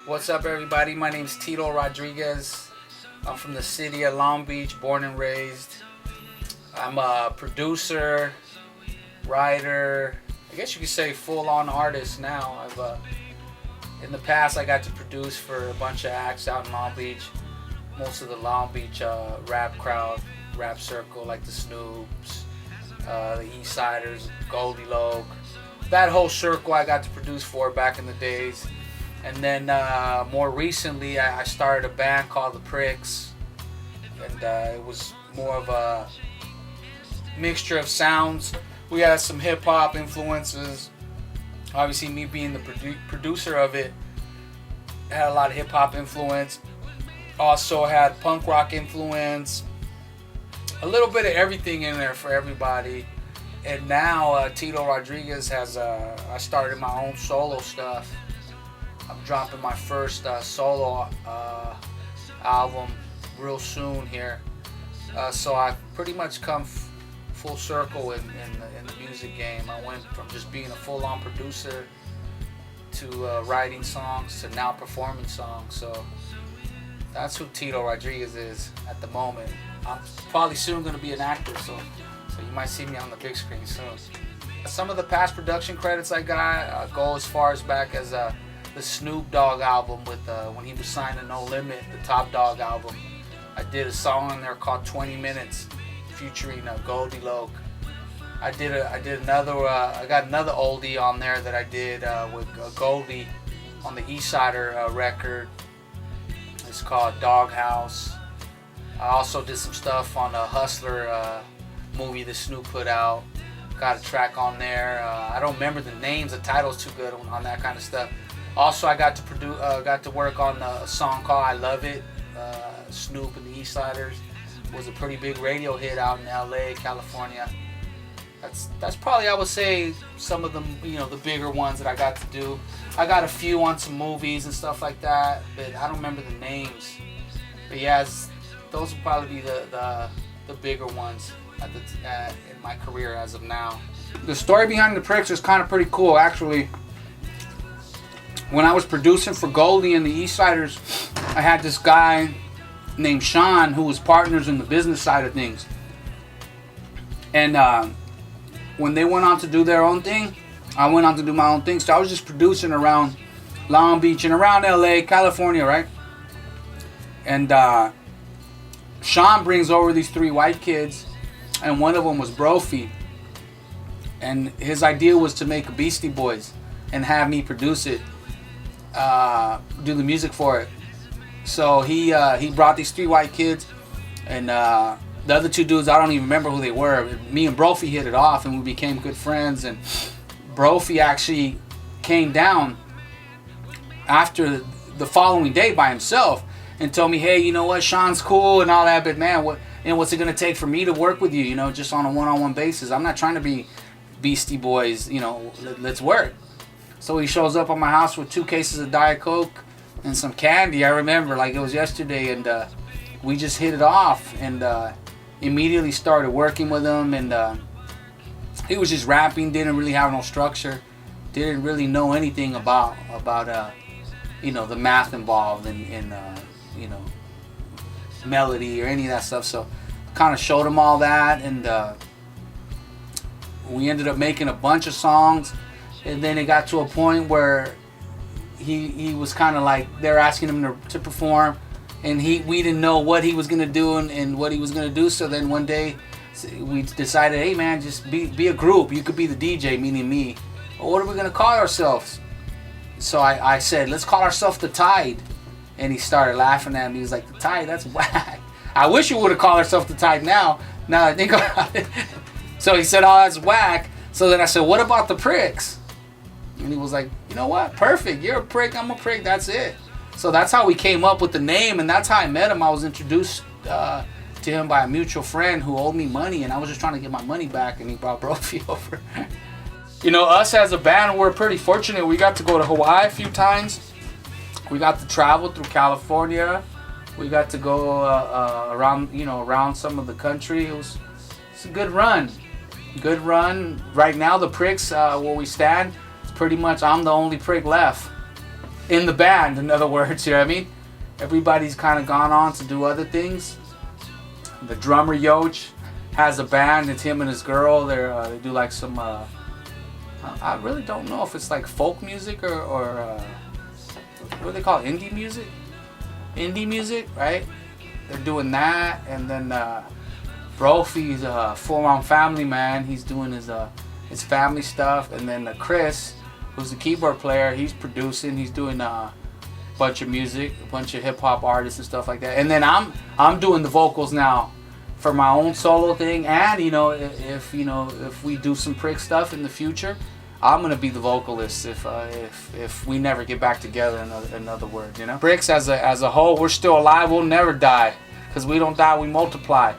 What's up, everybody? My name's Tito Rodriguez. I'm from the city of Long Beach, born and raised. I'm a producer, writer, I guess you could say full-on artist now. In the past, I got to produce for a bunch of acts out in Long Beach. Most of the Long Beach rap crowd, rap circle, like the Snoops, the East Siders, Goldie Loke. That whole circle I got to produce for back in the days. And then more recently, I started a band called The Pricks, and it was more of a mixture of sounds. We had some hip-hop influences. Obviously, me being the producer of it, had a lot of hip-hop influence. Also had punk rock influence. A little bit of everything in there for everybody. And now Tito Rodriguez has, I started my own solo stuff. I'm dropping my first solo album real soon here. So I've pretty much come full circle in the music game. I went from just being a full-on producer to writing songs to now performing songs. So that's who Tito Rodriguez is at the moment. I'm probably soon going to be an actor, so you might see me on the big screen soon. Some of the past production credits I got go as far as back as the Snoop Dogg album with when he was signed to No Limit, the Top Dog album. I did a song on there called 20 Minutes featuring Goldie Loke. I got another oldie on there that I did with Goldie on the East Sider record. It's called Doghouse. I also did some stuff on a Hustler movie that Snoop put out. Got a track on there. I don't remember the names, the title's too good on that kind of stuff. Also, I got to work on a song called I Love It. Snoop and the East Siders was a pretty big radio hit out in LA, California. That's probably, I would say, some of them, the bigger ones that I got to do. I got a few on some movies and stuff like that, but I don't remember the names. But yeah, those will probably be the bigger ones in my career as of now. The story behind The Pricks is kind of pretty cool, actually. When I was producing for Goldie and the East Siders, I had this guy named Sean who was partners in the business side of things. And when they went on to do their own thing, I went on to do my own thing. So I was just producing around Long Beach and around LA, California, right? And Sean brings over these 3 white kids, and one of them was Brophy. And his idea was to make a Beastie Boys and have me produce it, do the music for it. So he brought these 3 white kids, and the other 2 dudes, I don't even remember who they were. Me and Brophy hit it off, and we became good friends. And Brophy actually came down after the following day by himself and told me, hey, you know what, Sean's cool and all that, but man, what's it gonna take for me to work with you, just on a one-on-one basis? I'm not trying to be Beastie Boys, let's work. So he shows up at my house with 2 cases of Diet Coke and some candy. I remember like it was yesterday, and we just hit it off, and immediately started working with him. And he was just rapping, didn't really have no structure, didn't really know anything about the math involved in melody or any of that stuff. So kind of showed him all that, and we ended up making a bunch of songs. And then it got to a point where he was kind of like, they're asking him to perform, and we didn't know what he was gonna do and what he was gonna do. So then one day we decided, hey man, just be a group. You could be the DJ, meaning me. Well, what are we gonna call ourselves? So I said, let's call ourselves The Tide. And he started laughing at me. He was like, The Tide? That's whack. I wish we would have called ourselves The Tide now that I think about it. So he said, oh, that's whack. So then I said, what about The Pricks? And he was like, you know what? Perfect. You're a prick. I'm a prick. That's it. So that's how we came up with the name. And that's how I met him. I was introduced to him by a mutual friend who owed me money. And I was just trying to get my money back. And he brought Brophy over. Us as a band, we're pretty fortunate. We got to go to Hawaii a few times. We got to travel through California. We got to go around some of the country. It's a good run. Right now, The Pricks, where we stand, pretty much I'm the only prick left in the band. In other words, you know what I mean? Everybody's kind of gone on to do other things. The drummer Yoch has a band. It's him and his girl. They do like some. I really don't know if it's like folk music or what do they call it? Indie music. Indie music, right? They're doing that, and then Brophy's a full-on family man. He's doing his family stuff, and then Chris, who's the keyboard player, he's producing. He's doing a bunch of music, a bunch of hip-hop artists and stuff like that. And then I'm doing the vocals now for my own solo thing. And if we do some prick stuff in the future, I'm gonna be the vocalist if we never get back together. In other words, Pricks as a whole, we're still alive. We'll never die, because we don't die, we multiply.